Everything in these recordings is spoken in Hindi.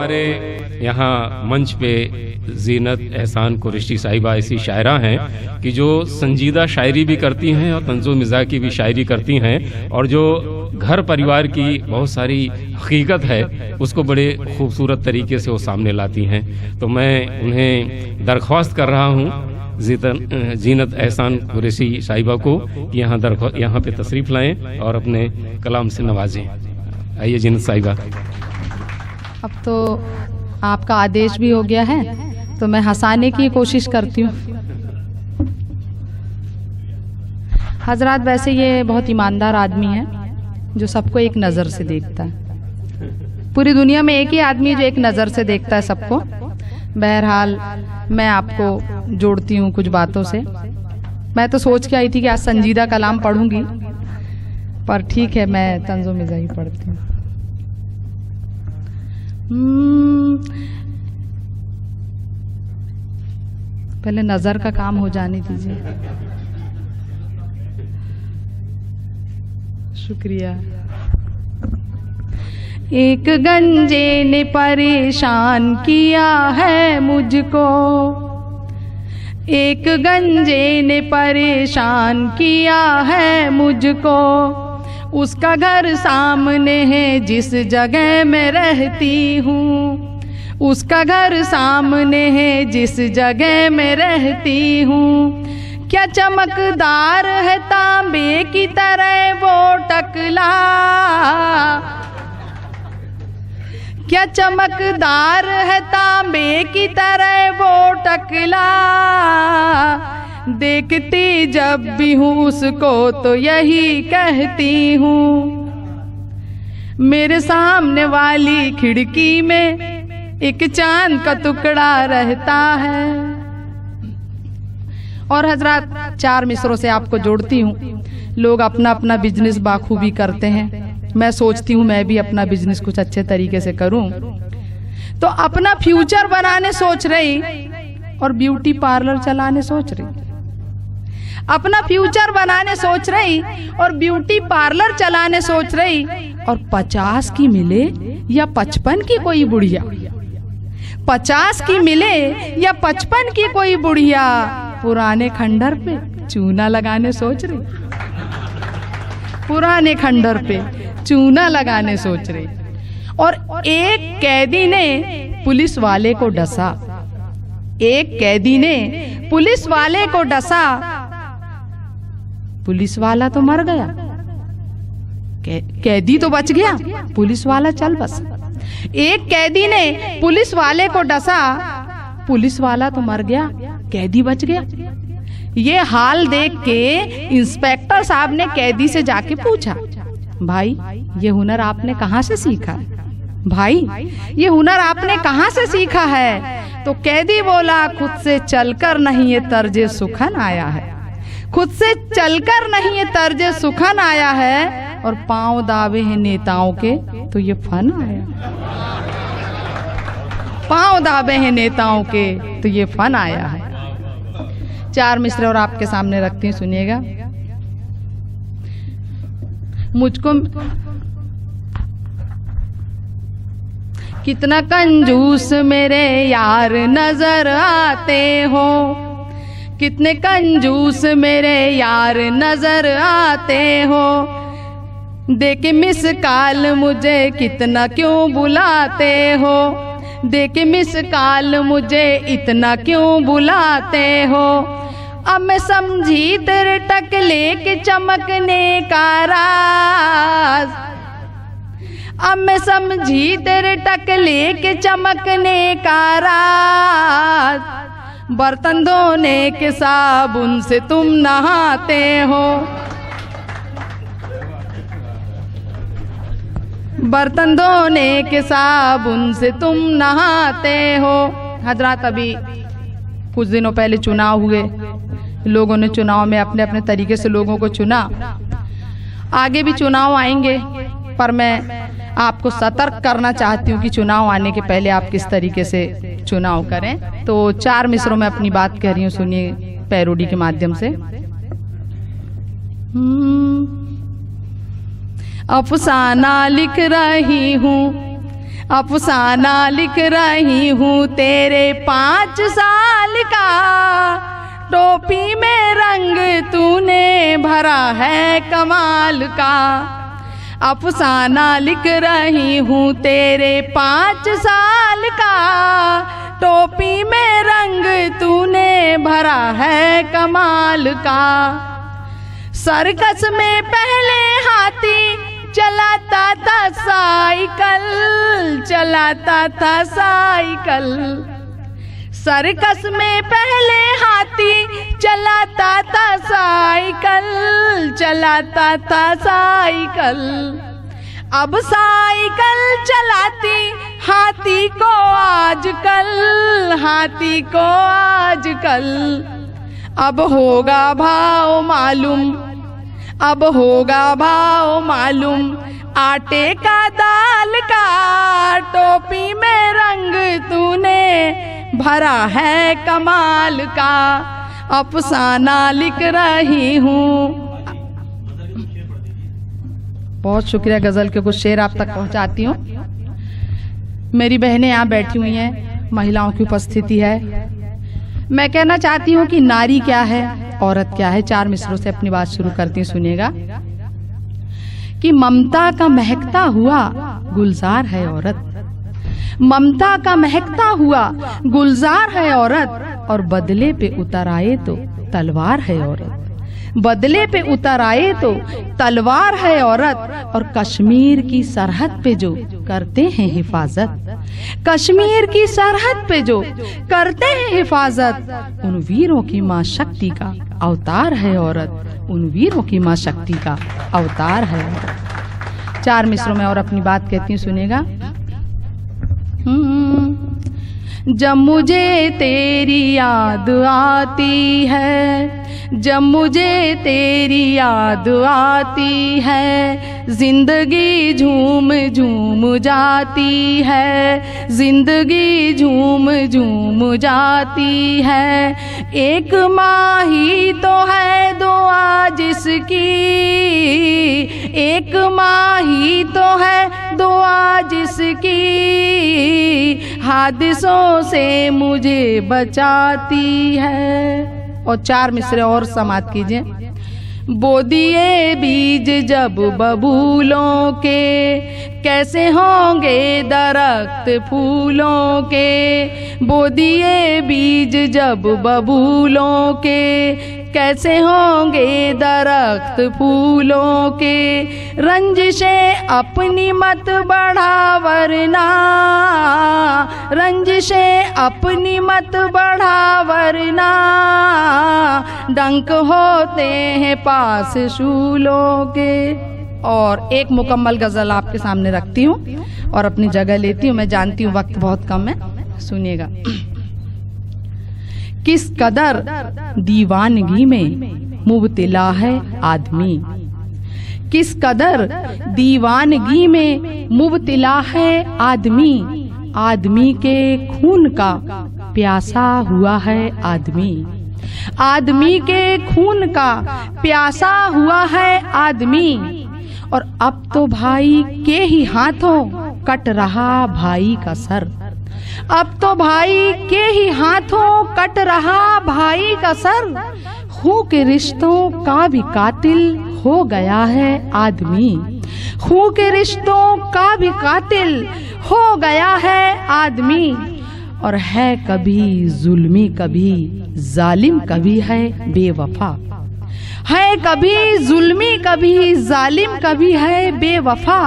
हमारे यहाँ मंच पे जीनत एहसान कुरैशी साहिबा ऐसी शायरा हैं कि जो संजीदा शायरी भी करती हैं और तंज़ो मिज़ाज की भी शायरी करती हैं, और जो घर परिवार की बहुत सारी हकीकत है उसको बड़े खूबसूरत तरीके से वो सामने लाती हैं। तो मैं उन्हें दरख्वास्त कर रहा हूँ जीनत एहसान कुरैशी साहिबा को कि यहाँ पे तशरीफ़ लाएं और अपने कलाम से नवाजें। आइए जीनत साहिबा। अब तो आपका आदेश भी हो गया है तो मैं हंसाने की कोशिश करती हूँ। हजरात, वैसे ये बहुत ईमानदार आदमी है जो सबको एक नज़र से देखता है। पूरी दुनिया में एक ही आदमी जो एक नज़र से देखता है सबको। बहरहाल मैं आपको जोड़ती हूँ कुछ बातों से। मैं तो सोच के आई थी कि आज संजीदा कलाम पढ़ूंगी, पर ठीक है, मैं तंज़ो मिज़ाज ही पढ़ती हूँ। पहले नजर का काम हो जाने दीजिए। शुक्रिया। एक गंजे ने परेशान किया है मुझको, एक गंजे ने परेशान किया है मुझको। उसका घर सामने है जिस जगह मैं रहती हूँ, उसका घर सामने है जिस जगह मैं रहती हूँ। क्या चमकदार है तांबे की तरह वो टकला, क्या चमकदार है तांबे की तरह वो टकला। देखती जब भी हूँ उसको तो यही कहती हूँ, मेरे सामने वाली खिड़की में एक चांद का टुकड़ा रहता है। और हजरात, 4 मिसरों से आपको जोड़ती हूँ। लोग अपना अपना बिजनेस बाखूबी करते हैं, मैं सोचती हूँ मैं भी अपना बिजनेस कुछ अच्छे तरीके से करूँ। तो अपना फ्यूचर बनाने सोच रही और ब्यूटी पार्लर चलाने सोच रही, अपना फ्यूचर बनाने सोच रही और ब्यूटी पार्लर चलाने सोच रही। और 50 की मिले या 55 की कोई बुढ़िया, 50 की मिले या 55 की कोई बुढ़िया, पुराने खंडर पे चूना लगाने सोच रही, पुराने खंडर पे चूना लगाने सोच रही। और एक कैदी ने पुलिस वाले को डसा, एक कैदी ने पुलिस वाले को डसा। पुलिस वाला तो मर गया, कैदी तो बच गया, पुलिस वाला चल बस। एक कैदी ने पुलिस वाले को डसा, पुलिस वाला तो मर गया, कैदी बच गया। ये हाल देख के इंस्पेक्टर साहब ने कैदी से जाके पूछा, भाई ये हुनर आपने कहाँ से सीखा है? भाई ये हुनर आपने कहाँ से सीखा है? तो कैदी बोला, खुद से चलकर नहीं ये तर्जे सुखन आया है, खुद से चलकर नहीं ये तर्जे सुखन आया है। और पांव दावे हैं नेताओं के तो ये फन आया, पांव दावे हैं नेताओं के तो ये फन आया है। 4 मिसरे और आपके सामने रखती हूँ, सुनिएगा। मुझको कितना कंजूस मेरे यार नजर आते हो, कितने कंजूस मेरे यार नजर आते हो। देके मिस काल मुझे कितना क्यों बुलाते हो, देके मिस काल मुझे इतना क्यों बुलाते हो। अब मैं समझी तेरे टकले के चमकने का राज, अब मैं समझी तेरे टकले के चमकने का राज। बर्तन धोने के साबुन से तुम नहाते हो, बर्तन धोने के साबुन से तुम नहाते हो। हजरात, अभी कुछ दिनों पहले चुनाव हुए, लोगों ने चुनाव में अपने अपने तरीके से लोगों को चुना। आगे भी चुनाव आएंगे, पर मैं आपको सतर्क करना चाहती हूँ कि चुनाव आने के पहले आप किस तरीके से चुनाव करें। तो 4 मिसरों में अपनी बात कह रही हूँ, सुनिए पैरोडी के माध्यम से। अफसाना लिख रही हूँ, अफसाना लिख रही हूँ तेरे 5 साल का, टोपी में रंग तूने भरा है कमाल का। अफसाना लिख रही हूँ तेरे 5 साल का, टोपी में रंग तूने भरा है कमाल का। सर्कस में पहले हाथी चलाता था साइकिल, चलाता था साइकिल। सर्कस में पहले हाथी चलाता था साइकिल, चलाता था साइकिल। अब साइकिल चलाती हाथी को आजकल, हाथी को आजकल। अब होगा भाव मालूम, अब होगा भाव मालूम आटे का दाल का, टोपी में रंग तूने भरा है कमाल का। अफसाना लिख रही हूँ। बहुत शुक्रिया, गजल के कुछ शेर आप तक पहुंचाती हूँ। मेरी बहनें यहाँ बैठी हुई हैं, महिलाओं की उपस्थिति है। मैं कहना चाहती हूँ कि नारी क्या है, औरत क्या है। 4 मिसरों से अपनी बात शुरू करती हूँ, सुनिएगा। कि ममता का महकता हुआ गुलजार है औरत, ममता का महकता हुआ गुलजार है औरत, और बदले पे उतर आए तो तलवार है औरत, बदले पे उतर आए तो तलवार है औरत। और कश्मीर की सरहद पे जो करते हैं हिफाजत, कश्मीर की सरहद पे जो करते हैं हिफाजत, उन वीरों की माँ शक्ति का अवतार है औरत, उन वीरों की माँ शक्ति का अवतार है औरत। 4 मिसरों में और अपनी बात कहती हूँ, सुनेगा। जब मुझे तेरी याद आती है, जब मुझे तेरी याद आती है, जिंदगी झूम झूम जाती है, जिंदगी झूम झूम जाती है। एक माँ ही तो है दुआ जिसकी, एक माँ ही तो है दुआ जिसकी, हादिसों से मुझे बचाती है। और 4 मिसरे और समाप्त कीजिए। बो दिए बीज जब बबूलों के, कैसे होंगे दरख्त फूलों के। बो दिए बीज जब बबूलों के, कैसे होंगे दरख्त फूलों के। रंजिशें अपनी मत बढ़ा वरना, रंजिशें अपनी मत बढ़ा वरना, डंक होते हैं पास शूलों के। और एक मुकम्मल गजल आपके सामने रखती हूँ और अपनी जगह लेती हूँ। मैं जानती हूँ वक्त बहुत कम है, सुनिएगा। किस कदर दीवानगी में मुब्तला है आदमी, किस कदर दीवानगी में मुब्तला है आदमी। आदमी के खून का प्यासा हुआ है आदमी, आदमी के खून का प्यासा हुआ है आदमी। और अब तो भाई के ही हाथों कट रहा भाई का सर, अब तो भाई के ही हाथों कट रहा भाई का सर। खून के रिश्तों का भी कातिल हो गया है आदमी, खून के रिश्तों का भी कातिल हो गया है आदमी। और है कभी जुल्मी कभी जालिम, कभी है बेवफा, है कभी जुल्मी कभी जालिम, कभी है बेवफा।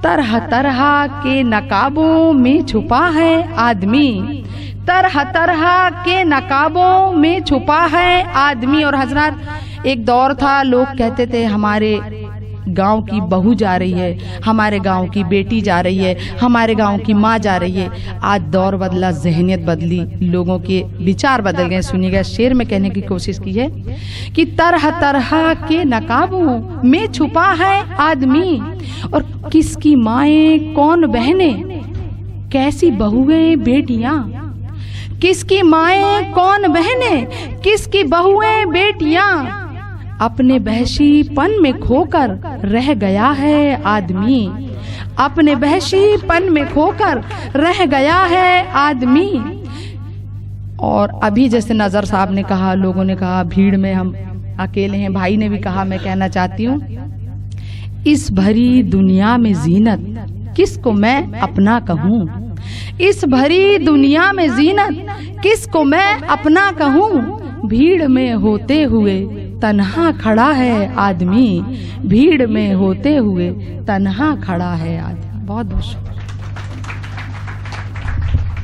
तरह तरह के नकाबों में छुपा है आदमी, तरह तरह के नकाबों में छुपा है आदमी। और हजरत, एक दौर था लोग कहते थे हमारे गांव की बहू जा रही है, हमारे गांव की बेटी जा रही है, हमारे गांव की माँ जा रही है। आज दौर बदला, जहनियत बदली, लोगों के विचार बदल गए। सुनिएगा, शेर में कहने की कोशिश की है कि तरह तरह के नकाबों में छुपा है आदमी। और किसकी माएँ कौन बहनें, कैसी बहुएं बेटियां, किसकी माएँ कौन बहनें, किसकी बहुएं बेटियां। अपने बहशीपन में खोकर रह गया है आदमी, अपने वहशीपन में खोकर रह गया है आदमी। और अभी जैसे नजर साहब ने कहा, लोगों ने कहा भीड़ में हम अकेले हैं, भाई ने भी कहा, मैं कहना चाहती हूँ इस भरी दुनिया में जीनत किसको मैं अपना कहूँ, इस भरी दुनिया में जीनत किसको मैं अपना कहूँ। भीड़ में होते हुए तन्हा खड़ा है आदमी, भीड़ में होते हुए तन्हा खड़ा है आदमी। बहुत बहुत शुक्रिया।